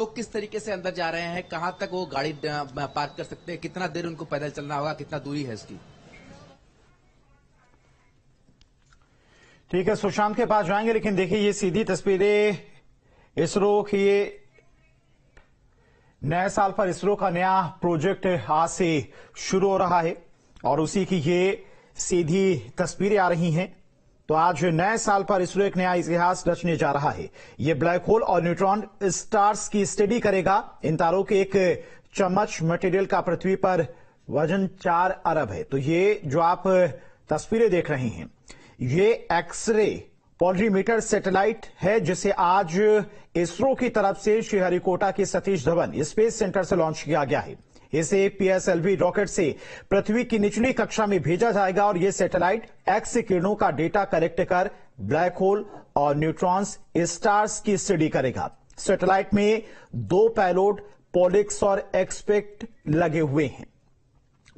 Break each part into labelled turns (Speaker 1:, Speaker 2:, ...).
Speaker 1: लोग किस तरीके से अंदर जा रहे हैं, कहां तक वो गाड़ी पार्क कर सकते हैं, कितना देर उनको पैदल चलना होगा, कितना दूरी है इसकी?
Speaker 2: ठीक है, सुशांत के पास जाएंगे, लेकिन देखिए ये सीधी तस्वीरें इसरो की। नए साल पर इसरो का नया प्रोजेक्ट आज से शुरू हो रहा है और उसी की ये सीधी तस्वीरें आ रही हैं। तो आज नए साल पर इसरो एक नया इतिहास रचने जा रहा है। ये ब्लैक होल और न्यूट्रॉन स्टार्स की स्टडी करेगा। इन तारों के एक चम्मच मटेरियल का पृथ्वी पर वजन 4 अरब है। तो ये जो आप तस्वीरें देख रहे हैं, ये एक्सरे पोलरीमीटर सैटेलाइट है, जिसे आज इसरो की तरफ से श्रीहरिकोटा के सतीश धवन स्पेस सेंटर से लॉन्च किया गया है। इसे पीएसएलवी रॉकेट से पृथ्वी की निचली कक्षा में भेजा जाएगा और यह सैटेलाइट एक्स किरणों का डेटा कलेक्ट कर ब्लैक होल और न्यूट्रॉन्स स्टार्स की स्टडी करेगा। सैटेलाइट में 2 पेलोड पोलिक्स और एक्सपेक्ट लगे हुए हैं।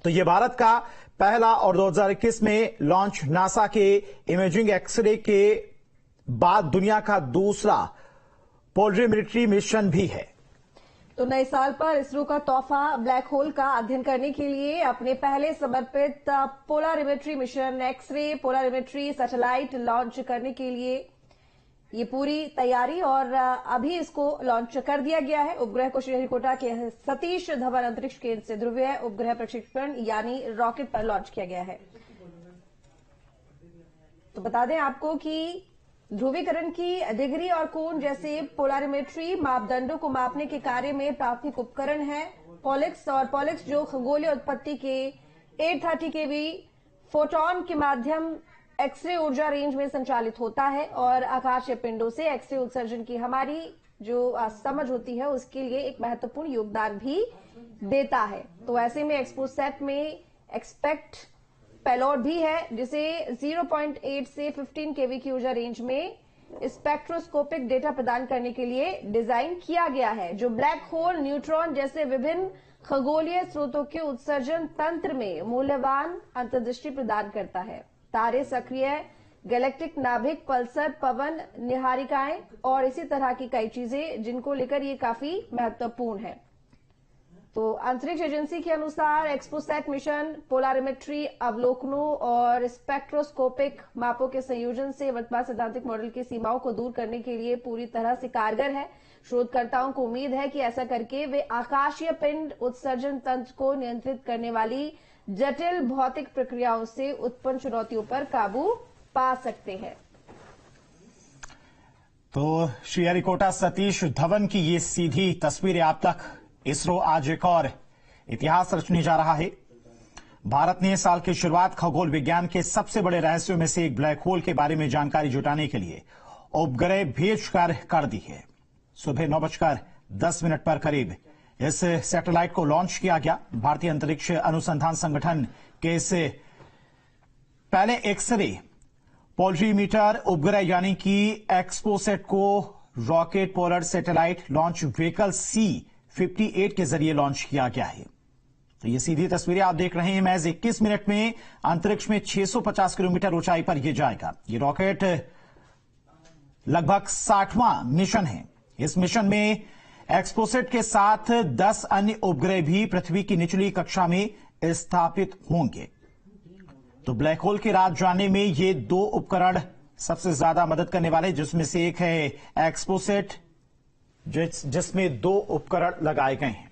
Speaker 2: तो यह भारत का पहला और 2021 में लॉन्च नासा के इमेजिंग एक्सरे के बाद दुनिया का दूसरा पोलरीमेट्री मिशन भी है।
Speaker 3: तो नए साल पर इसरो का तोहफा ब्लैक होल का अध्ययन करने के लिए अपने पहले समर्पित polarimetry mission x-ray polarimetry satellite launch करने के लिए ये पूरी तैयारी, और अभी इसको लॉन्च कर दिया गया है। उपग्रह को श्रीहरिकोटा के सतीश धवन अंतरिक्ष केंद्र से ध्रुवीय उपग्रह प्रक्षेपण यानी रॉकेट पर लॉन्च किया गया है। तो बता दें आपको कि ध्रुवीकरण की डिग्री और कोण जैसे पोलरीमेट्री मापदंडों को मापने के कार्य में प्राथमिक उपकरण है पॉलिक्स, और पॉलिक्स जो खगोलीय उत्पत्ति के 830 केवी फोटोन के माध्यम एक्सरे ऊर्जा रेंज में संचालित होता है और आकाशीय पिंडों से एक्सरे उत्सर्जन की हमारी जो समझ होती है उसके लिए एक महत्वपूर्ण योगदान भी देता है। तो ऐसे में एक्सपोसेट में एक्सपेक्ट पेलोड भी है, जिसे 0.8 से 15 केवी की ऊर्जा रेंज में स्पेक्ट्रोस्कोपिक डेटा प्रदान करने के लिए डिजाइन किया गया है, जो ब्लैक होल न्यूट्रॉन जैसे विभिन्न खगोलीय स्रोतों के उत्सर्जन तंत्र में मूल्यवान अंतर्दृष्टि प्रदान करता है। तारे, सक्रिय गैलेक्टिक नाभिक, पल्सर, पवन निहारिकाएं और इसी तरह की कई चीजें जिनको लेकर ये काफी महत्वपूर्ण है। तो अंतरिक्ष एजेंसी के अनुसार एक्सपोसैट मिशन पोलरीमेट्री अवलोकनों और स्पेक्ट्रोस्कोपिक मापों के संयोजन से वर्तमान सैद्धांतिक मॉडल की सीमाओं को दूर करने के लिए पूरी तरह से कारगर है। शोधकर्ताओं को उम्मीद है कि ऐसा करके वे आकाशीय पिंड उत्सर्जन तंत्र को नियंत्रित करने वाली जटिल भौतिक प्रक्रियाओं से उत्पन्न चुनौतियों पर काबू पा सकते हैं।
Speaker 2: तो श्रीहरिकोटा सतीश धवन की ये सीधी तस्वीरें आप तक। इसरो आज एक और इतिहास रचने जा रहा है। भारत ने साल की शुरुआत खगोल विज्ञान के सबसे बड़े रहस्यों में से एक ब्लैक होल के बारे में जानकारी जुटाने के लिए उपग्रह भेजकर कर दी है। सुबह 9:10 पर करीब इस सैटेलाइट को लॉन्च किया गया। भारतीय अंतरिक्ष अनुसंधान संगठन के इस पहले एक्सरे पोलरीमीटर उपग्रह यानी कि एक्सपोसेट को rocket polar satellite launch vehicle C-58 के जरिए लॉन्च किया गया है। तो ये सीधी तस्वीरें आप देख रहे हैं। महज 21 मिनट में अंतरिक्ष में 650 किलोमीटर ऊंचाई पर यह जाएगा। ये रॉकेट लगभग 60वां मिशन है। इस मिशन में एक्सपोसेट के साथ 10 अन्य उपग्रह भी पृथ्वी की निचली कक्षा में स्थापित होंगे। तो ब्लैक होल के राज जानने में ये 2 उपकरण सबसे ज्यादा मदद करने वाले, जिसमें से एक है एक्सपोसेट, जिसमें 2 उपकरण लगाए गए हैं।